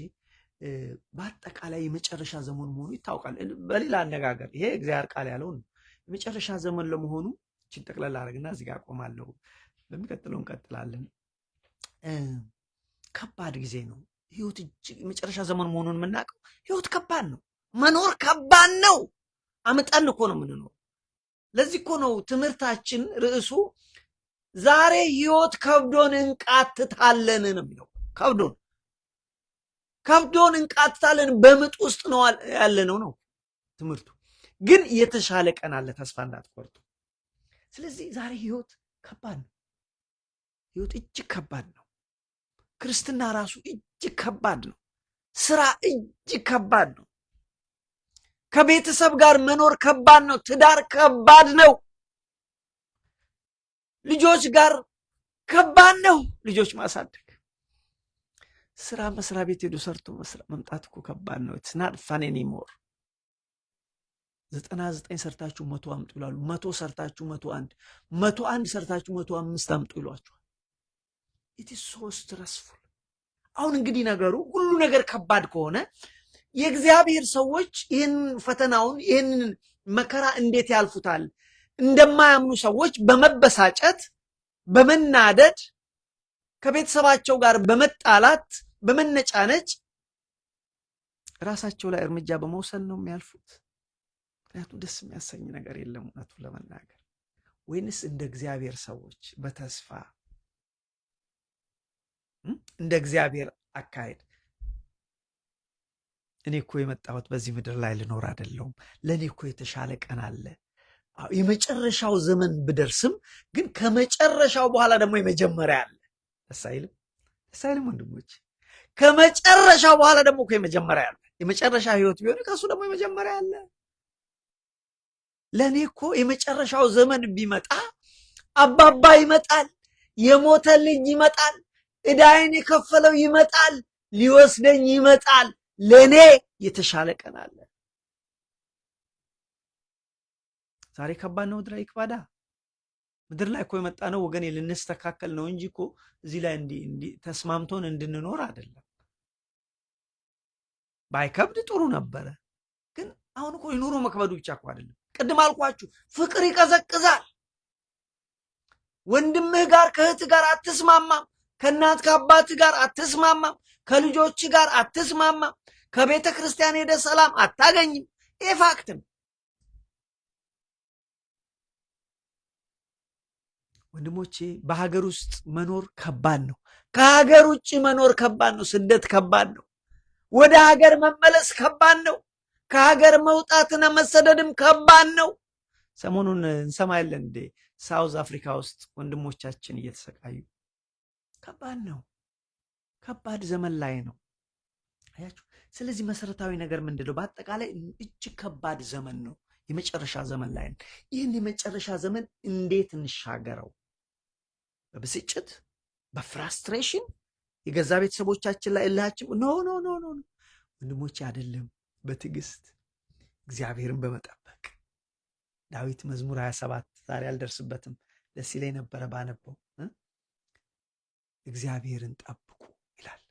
በአጠቃላይ የመጨረሻ ዘመን መሆኑ ይታወቃል። በሌላ አነጋገር ይሄ እግዚአብሔር ቃል ያለው ነው። የመጨረሻ ዘመን ለመሆኑ እችን ጠቅለል አድርግና እዚህ ጋር ቆማለሁ። በሚቀጥለው እንቀጥላለን። ከባድ ጊዜ ነው ህይወት። እጅግ የመጨረሻ ዘመን መሆኑን የምናውቀው ህይወት ከባድ ነው፣ መኖር ከባድ ነው። አምጠን እኮ ነው የምንኖር። ለዚህ እኮ ነው ትምህርታችን ርዕሱ ዛሬ ህይወት ከብዶን እንቃትታለን ነው የሚለው። ከብዶን እንቃትታለን፣ በምጥ ውስጥ ነው ያለነው ነው ትምህርቱ። ግን የተሻለ ቀን አለ፣ ተስፋ እንዳትቆርጡ። ስለዚህ ዛሬ ህይወት ከባድ ነው። ህይወት እጅግ ከባድ ነው። ክርስትና ራሱ እጅግ ከባድ ነው። ስራ እጅግ ከባድ ነው። ከቤተሰብ ጋር መኖር ከባድ ነው። ትዳር ከባድ ነው። ልጆች ጋር ከባድ ነው። ልጆች ማሳደግ፣ ስራ መስሪያ ቤት ሄዶ ሰርቶ መምጣት እኮ ከባድ ነው። ኢትስ ናት ፋን ኤኒሞር። 99 ሰርታችሁ 100 አምጡ ይላሉ። 100 ሰርታችሁ 101፣ 101 ሰርታችሁ 105 አምጡ ይሏችኋል። ኢት ኢዝ ሶ ስትረስፉል። አሁን እንግዲህ ነገሩ ሁሉ ነገር ከባድ ከሆነ የእግዚአብሔር ሰዎች ይህን ፈተናውን ይህን መከራ እንዴት ያልፉታል? እንደማያምኑ ሰዎች በመበሳጨት በመናደድ ከቤተሰባቸው ጋር በመጣላት በመነጫነጭ ራሳቸው ላይ እርምጃ በመውሰድ ነው የሚያልፉት። ምክንያቱም ደስ የሚያሰኝ ነገር የለም እውነቱ ለመናገር። ወይንስ እንደ እግዚአብሔር ሰዎች በተስፋ እንደ እግዚአብሔር አካሄድ እኔ እኮ የመጣሁት በዚህ ምድር ላይ ልኖር አይደለሁም፣ ለእኔ እኮ የተሻለ ቀን አለ። የመጨረሻው ዘመን ብደርስም ግን ከመጨረሻው በኋላ ደግሞ የመጀመሪያ አለ። ደስ አይልም? ደስ አይልም ወንድሞች? ከመጨረሻው በኋላ ደግሞ እኮ የመጀመሪያ አለ። የመጨረሻ ህይወት ቢሆን ከሱ ደግሞ የመጀመሪያ አለ። ለእኔ እኮ የመጨረሻው ዘመን ቢመጣ አባባ ይመጣል፣ የሞተ ልጅ ይመጣል፣ ዕዳዬን የከፈለው ይመጣል፣ ሊወስደኝ ይመጣል። ለእኔ የተሻለ ቀን አለ። ዛሬ ከባድ ነው ምድራዊ ክባዳ። ምድር ላይ እኮ የመጣ ነው ወገኔ ልንስተካከል ነው እንጂ እኮ እዚህ ላይ ተስማምቶን እንድንኖር አይደለም። ባይከብድ ጥሩ ነበረ። ግን አሁን እኮ የኑሮ መክበዱ ብቻ እኮ አይደለም። ቅድም አልኳችሁ ፍቅር ይቀዘቅዛል። ወንድምህ ጋር ከእህትህ ጋር አትስማማም። ከእናት ከአባትህ ጋር አትስማማም። ከልጆች ጋር አትስማማም። ከቤተ ክርስቲያን ሄደ ሰላም አታገኝም። ይህ ፋክት ነው። ወንድሞቼ በሀገር ውስጥ መኖር ከባድ ነው። ከሀገር ውጭ መኖር ከባድ ነው። ስደት ከባድ ነው። ወደ ሀገር መመለስ ከባድ ነው። ከሀገር መውጣትና መሰደድም ከባድ ነው። ሰሞኑን እንሰማለን እንዴ ሳውዝ አፍሪካ ውስጥ ወንድሞቻችን እየተሰቃዩ። ከባድ ነው። ከባድ ዘመን ላይ ነው። አያችሁ። ስለዚህ መሰረታዊ ነገር ምንድነው? በአጠቃላይ እጅግ ከባድ ዘመን ነው። የመጨረሻ ዘመን ላይ ነው። ይህን የመጨረሻ ዘመን እንዴት እንሻገረው? በብስጭት፣ በፍራስትሬሽን፣ የገዛ ቤተሰቦቻችን ላይ እልሃችን ኖ ኖ ኖ ኖ ወንድሞቼ አይደለም። በትዕግስት እግዚአብሔርን በመጠበቅ ዳዊት መዝሙር 27 ዛሬ አልደርስበትም፣ ደስ ይለኝ ነበረ ባነበው። እግዚአብሔርን ጠብቁ ይላል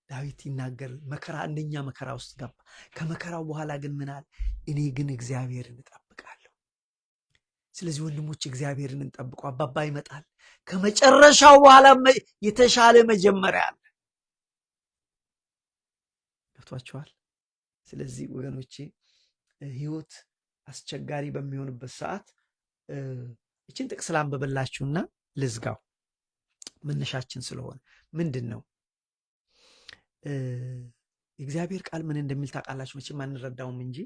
ዳዊት ይናገር። መከራ አንደኛ መከራ ውስጥ ገባ። ከመከራው በኋላ ግን ምን አለ? እኔ ግን እግዚአብሔርን እጠብቃለሁ። ስለዚህ ወንድሞች እግዚአብሔርን እንጠብቁ። አባባ ይመጣል። ከመጨረሻው በኋላ የተሻለ መጀመሪያ አለ። ገብቷችኋል? ስለዚህ ወገኖቼ ህይወት አስቸጋሪ በሚሆንበት ሰዓት እችን ጥቅስ ላንብብላችሁና ልዝጋው። መነሻችን ስለሆነ ምንድን ነው የእግዚአብሔር ቃል ምን እንደሚል ታውቃላችሁ? መቼም አንረዳውም እንጂ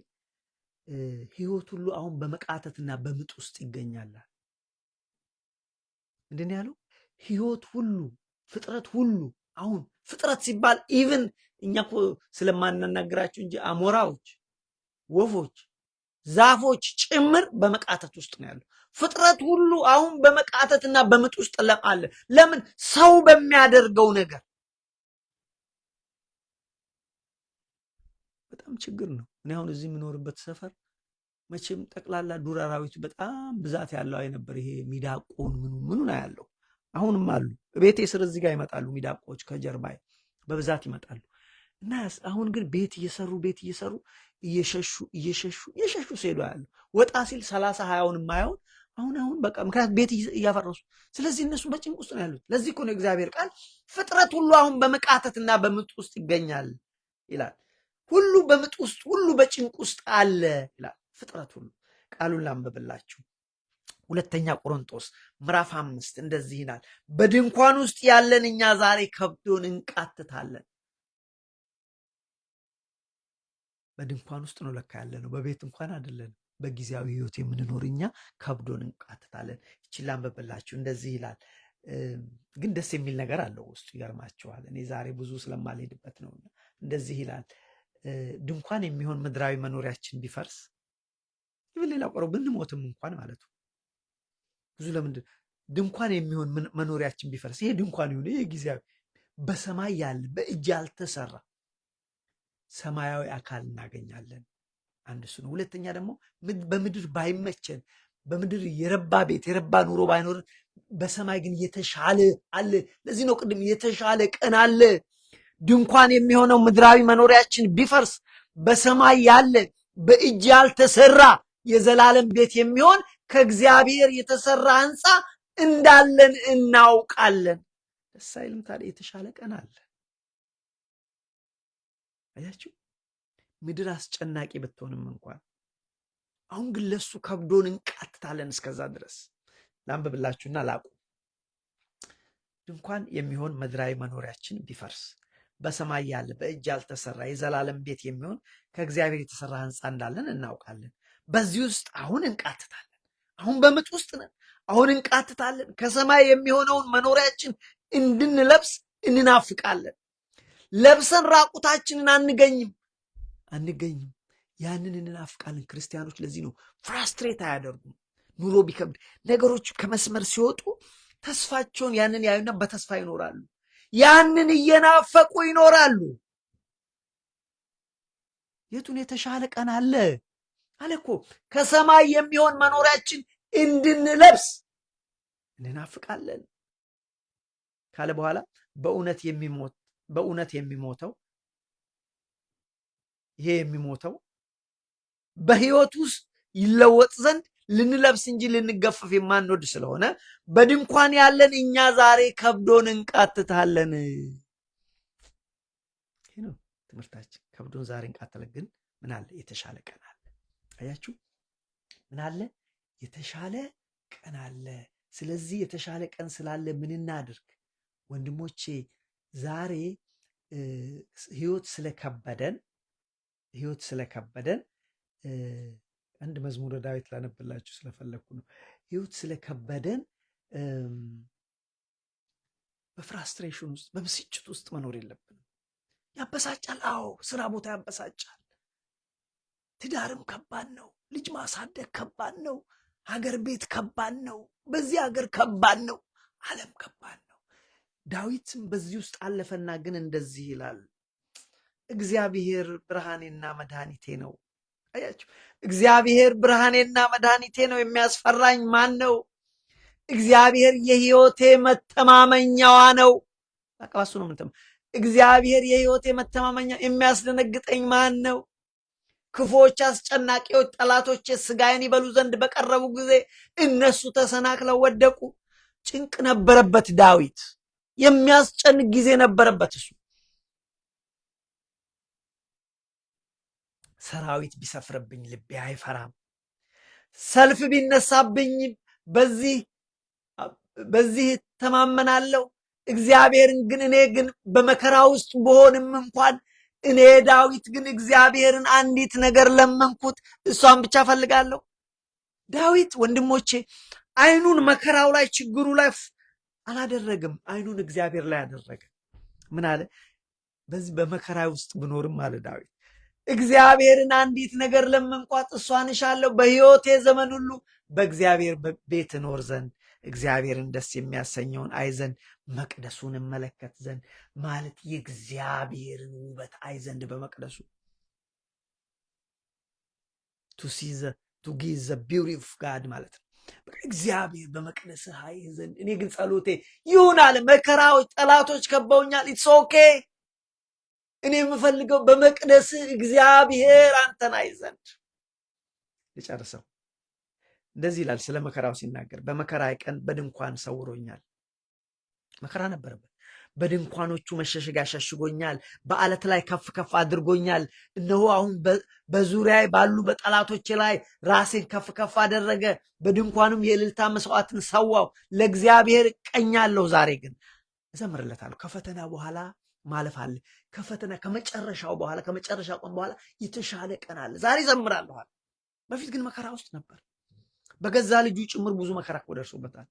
ህይወት ሁሉ አሁን በመቃተትና በምጥ ውስጥ ይገኛል። ምንድን ነው ያለው? ህይወት ሁሉ፣ ፍጥረት ሁሉ። አሁን ፍጥረት ሲባል ኢቭን እኛ እኮ ስለማናናገራችሁ እንጂ አሞራዎች፣ ወፎች፣ ዛፎች ጭምር በመቃተት ውስጥ ነው ያለው። ፍጥረት ሁሉ አሁን በመቃተትና በምጥ ውስጥ አለ። ለምን? ሰው በሚያደርገው ነገር። በጣም ችግር ነው። እኔ አሁን እዚህ የምኖርበት ሰፈር መቼም ጠቅላላ ዱር አራዊቱ በጣም ብዛት ያለው አይነበር። ይሄ ሚዳቆን ምኑን ያለው አሁንም አሉ። ቤቴ ስር እዚህ ጋር ይመጣሉ ሚዳቆች፣ ከጀርባ በብዛት ይመጣሉ። እና አሁን ግን ቤት እየሰሩ እየሸሹ ሲሄዱ ያሉ። ወጣ ሲል 30-20 የማይሆን አሁን በቃ ምክንያት ቤት እያፈረሱ። ስለዚህ እነሱ በጭንቅ ውስጥ ነው ያሉት። ለዚህ እኮ ነው እግዚአብሔር ቃል ፍጥረት ሁሉ አሁን በመቃተትና በምጥ ውስጥ ይገኛል ይላል። ሁሉ በምጥ ውስጥ፣ ሁሉ በጭንቅ ውስጥ አለ ይላል ፍጥረት ሁሉ። ቃሉን ላንብብላችሁ። 2 ቆሮንቶስ ምዕራፍ 5 እንደዚህ ይላል፣ በድንኳን ውስጥ ያለን እኛ ዛሬ ከብዶን እንቃትታለን። በድንኳን ውስጥ ነው ለካ ያለ ነው፣ በቤት እንኳን አይደለን። በጊዜያዊ ህይወት የምንኖር እኛ ከብዶን እንቃትታለን። ይችላል አንብብላችሁ። እንደዚህ ይላል። ግን ደስ የሚል ነገር አለው ውስጡ። ይገርማችኋል። እኔ ዛሬ ብዙ ስለማልሄድበት ነው። እንደዚህ ይላል፣ ድንኳን የሚሆን ምድራዊ መኖሪያችን ቢፈርስ፣ ይብል ሌላ ቆሮ ብንሞትም እንኳን ማለት ነው። ብዙ ለምንድን ድንኳን የሚሆን መኖሪያችን ቢፈርስ፣ ይሄ ድንኳን ይሁን፣ ይሄ ጊዜያዊ፣ በሰማይ ያለ በእጅ ያልተሰራ ሰማያዊ አካል እናገኛለን። አንድ እሱ ነው። ሁለተኛ ደግሞ በምድር ባይመቸን፣ በምድር የረባ ቤት የረባ ኑሮ ባይኖርን፣ በሰማይ ግን የተሻለ አለ። ለዚህ ነው ቅድም የተሻለ ቀን አለ። ድንኳን የሚሆነው ምድራዊ መኖሪያችን ቢፈርስ፣ በሰማይ ያለ በእጅ ያልተሰራ የዘላለም ቤት የሚሆን ከእግዚአብሔር የተሰራ ሕንፃ እንዳለን እናውቃለን። ደስ አይልም ታዲያ? የተሻለ ቀን አለ። አያችሁ፣ ምድር አስጨናቂ ብትሆንም እንኳን አሁን ግን ለሱ ከብዶን እንቃትታለን። እስከዛ ድረስ ላንብብላችሁና ላቁ። ድንኳን የሚሆን ምድራዊ መኖሪያችን ቢፈርስ፣ በሰማይ ያለ በእጅ ያልተሰራ የዘላለም ቤት የሚሆን ከእግዚአብሔር የተሰራ ሕንፃ እንዳለን እናውቃለን። በዚህ ውስጥ አሁን እንቃትታለን። አሁን በምጥ ውስጥ ነን። አሁን እንቃትታለን። ከሰማይ የሚሆነውን መኖሪያችን እንድንለብስ እንናፍቃለን። ለብሰን ራቁታችንን አንገኝም። ያንን እንናፍቃለን። ክርስቲያኖች ለዚህ ነው ፍራስትሬት አያደርጉም። ኑሮ ቢከብድ፣ ነገሮች ከመስመር ሲወጡ ተስፋቸውን ያንን ያዩና በተስፋ ይኖራሉ። ያንን እየናፈቁ ይኖራሉ። የቱን የተሻለ ቀን አለ እኮ። ከሰማይ የሚሆን መኖሪያችን እንድንለብስ እንናፍቃለን ካለ በኋላ በእውነት የሚሞተው ይሄ የሚሞተው በሕይወት ውስጥ ይለወጥ ዘንድ ልንለብስ እንጂ ልንገፈፍ የማንወድ ስለሆነ በድንኳን ያለን እኛ ዛሬ ከብዶን እንቃትታለን። ይህ ነው ትምህርታችን። ከብዶን ዛሬ እንቃትለን፣ ግን ምን አለ? የተሻለ ቀን አለ። አያችሁ፣ ምን አለ? የተሻለ ቀን አለ። ስለዚህ የተሻለ ቀን ስላለ ምን እናድርግ ወንድሞቼ? ዛሬ ህይወት ስለከበደን አንድ መዝሙረ ዳዊት ላነብላችሁ ስለፈለግኩ ነው። ህይወት ስለከበደን በፍራስትሬሽን ውስጥ በብስጭት ውስጥ መኖር የለብንም። ያበሳጫል። አዎ፣ ስራ ቦታ ያበሳጫል። ትዳርም ከባድ ነው። ልጅ ማሳደግ ከባድ ነው። ሀገር ቤት ከባድ ነው። በዚህ ሀገር ከባድ ነው። ዓለም ከባድ ነው። ዳዊትም በዚህ ውስጥ አለፈና ግን እንደዚህ ይላል፣ እግዚአብሔር ብርሃኔና መድኃኒቴ ነው። አያችሁ፣ እግዚአብሔር ብርሃኔና መድኃኒቴ ነው፣ የሚያስፈራኝ ማን ነው? እግዚአብሔር የህይወቴ መተማመኛዋ ነው። አቀባሱ ነው ምንተም እግዚአብሔር የህይወቴ መተማመኛ፣ የሚያስደነግጠኝ ማን ነው? ክፉዎች፣ አስጨናቂዎች፣ ጠላቶች ስጋዬን ይበሉ ዘንድ በቀረቡ ጊዜ እነሱ ተሰናክለው ወደቁ። ጭንቅ ነበረበት ዳዊት፣ የሚያስጨንቅ ጊዜ ነበረበት። እሱ ሰራዊት ቢሰፍርብኝ ልቤ አይፈራም፣ ሰልፍ ቢነሳብኝ በዚህ ተማመናለሁ። እግዚአብሔርን ግን እኔ ግን በመከራ ውስጥ ብሆንም እንኳን እኔ ዳዊት ግን እግዚአብሔርን አንዲት ነገር ለመንኩት፣ እሷን ብቻ ፈልጋለሁ። ዳዊት ወንድሞቼ አይኑን መከራው ላይ ችግሩ ላይ አላደረግም፣ አይኑን እግዚአብሔር ላይ አደረገ። ምን አለ? በዚህ በመከራ ውስጥ ብኖርም አለ ዳዊት እግዚአብሔርን አንዲት ነገር ለመንኳት፣ እሷን እሻለሁ፣ በሕይወቴ ዘመን ሁሉ በእግዚአብሔር ቤት እኖር ዘንድ፣ እግዚአብሔርን ደስ የሚያሰኘውን አይ ዘንድ፣ መቅደሱን እመለከት ዘንድ። ማለት የእግዚአብሔርን ውበት አይ ዘንድ በመቅደሱ ቱ ጊዝ ዘ ቢውቲ ኦፍ ጋድ ማለት ነው። እግዚአብሔር በመቅደስህ አይ ዘንድ። እኔ ግን ጸሎቴ ይሁን አለ፣ መከራዎች፣ ጠላቶች ከበውኛል፣ ኢትስ ኦኬ። እኔ የምፈልገው በመቅደስህ እግዚአብሔር አንተን አይ ዘንድ። ልጨርሰው። እንደዚህ ይላል ስለ መከራው ሲናገር፣ በመከራ ቀን በድንኳን ሰውሮኛል። መከራ ነበረበት። በድንኳኖቹ መሸሸጊያ ሸሽጎኛል፣ በአለት ላይ ከፍ ከፍ አድርጎኛል። እነሆ አሁን በዙሪያ ባሉ በጠላቶቼ ላይ ራሴን ከፍ ከፍ አደረገ። በድንኳኑም የእልልታ መስዋዕትን ሰዋው፣ ለእግዚአብሔር እቀኛለሁ። ዛሬ ግን እዘምርለታለሁ። ከፈተና በኋላ ማለፍ አለ። ከፈተና ከመጨረሻው በኋላ ከመጨረሻው ቀን በኋላ የተሻለ ቀን አለ። ዛሬ እዘምራለሁ። በፊት ግን መከራ ውስጥ ነበር። በገዛ ልጁ ጭምር ብዙ መከራ ደርሶበታል።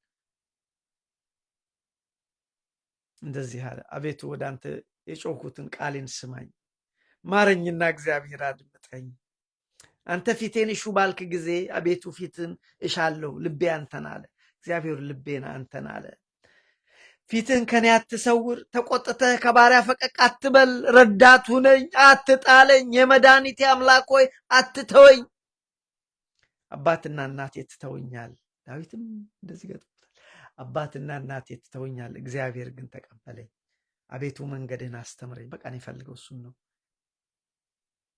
እንደዚህ አለ፣ አቤቱ ወደ አንተ የጮኩትን ቃሌን ስማኝ፣ ማረኝና እግዚአብሔር አድምጠኝ። አንተ ፊቴን እሹ ባልክ ጊዜ አቤቱ ፊትን እሻለሁ። ልቤ አንተን አለ። እግዚአብሔር ልቤን አንተን አለ። ፊትህን ከኔ አትሰውር፣ ተቆጥተህ ከባሪያ ፈቀቅ አትበል። ረዳት ሁነኝ፣ አትጣለኝ። የመድኃኒቴ አምላክ ሆይ አትተወኝ። አባትና እናቴ ትተውኛል። ዳዊትም እንደዚህ ገጥሞታል። አባትና እናቴ ትተውኛል፣ እግዚአብሔር ግን ተቀበለኝ። አቤቱ መንገድህን አስተምረኝ። በቃ እኔ የምፈልገው እሱን ነው።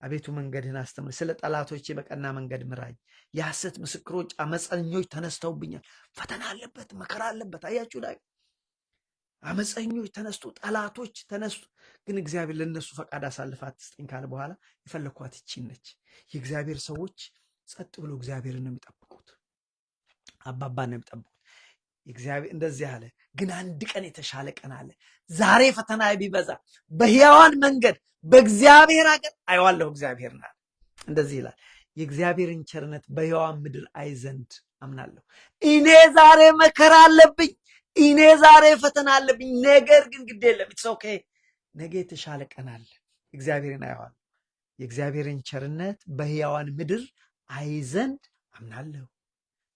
አቤቱ መንገድህን አስተምረኝ፣ ስለ ጠላቶቼ በቀና መንገድ ምራኝ። የሐሰት ምስክሮች አመፀኞች ተነስተውብኛል። ፈተና አለበት፣ መከራ አለበት። አያችሁ ላይ አመፀኞች ተነስቶ ጠላቶች ተነስቶ፣ ግን እግዚአብሔር ለነሱ ፈቃድ አሳልፈህ አትስጠኝ ካለ በኋላ የፈለኳት ይቺን ነች። የእግዚአብሔር ሰዎች ጸጥ ብሎ እግዚአብሔርን ነው የሚጠብቁት። አባባ ነው የሚጠብቁት። እግዚአብሔር እንደዚህ አለ፣ ግን አንድ ቀን የተሻለ ቀን አለ። ዛሬ ፈተና ቢበዛ በሕያዋን መንገድ በእግዚአብሔር ሀገር አየዋለሁ። እግዚአብሔር ናል እንደዚህ ይላል፣ የእግዚአብሔርን ቸርነት በሕያዋን ምድር አይ ዘንድ አምናለሁ። እኔ ዛሬ መከራ አለብኝ፣ እኔ ዛሬ ፈተና አለብኝ፣ ነገር ግን ግድ የለም፣ ኢትስ ኦኬ። ነገ የተሻለ ቀን አለ። እግዚአብሔርን አየዋለሁ። የእግዚአብሔርን ቸርነት በሕያዋን ምድር አይ ዘንድ አምናለሁ።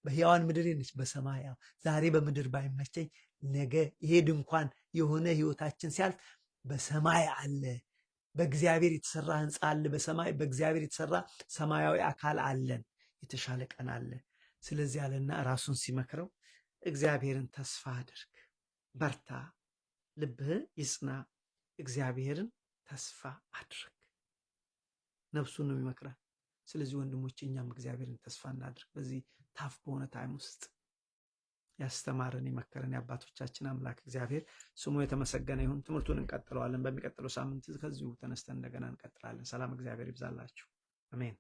በሕያዋን ምድር ነች፣ በሰማይ ዛሬ በምድር ባይመቸኝ ነገ ይሄ ድንኳን የሆነ ህይወታችን ሲያልፍ በሰማይ አለ። በእግዚአብሔር የተሰራ ህንፃ አለ በሰማይ። በእግዚአብሔር የተሰራ ሰማያዊ አካል አለን። የተሻለ ቀን አለ። ስለዚህ አለና ራሱን ሲመክረው እግዚአብሔርን ተስፋ አድርግ፣ በርታ፣ ልብህ ይጽና፣ እግዚአብሔርን ተስፋ አድርግ። ነፍሱን ነው ይመክራል። ስለዚህ ወንድሞቼ እኛም እግዚአብሔርን ተስፋ እናድርግ። በዚህ ታፍ በሆነ ታይም ውስጥ ያስተማረን የመከረን የአባቶቻችን አምላክ እግዚአብሔር ስሙ የተመሰገነ ይሁን። ትምህርቱን እንቀጥለዋለን። በሚቀጥለው ሳምንት ከዚሁ ተነስተን እንደገና እንቀጥላለን። ሰላም እግዚአብሔር ይብዛላችሁ። አሜን።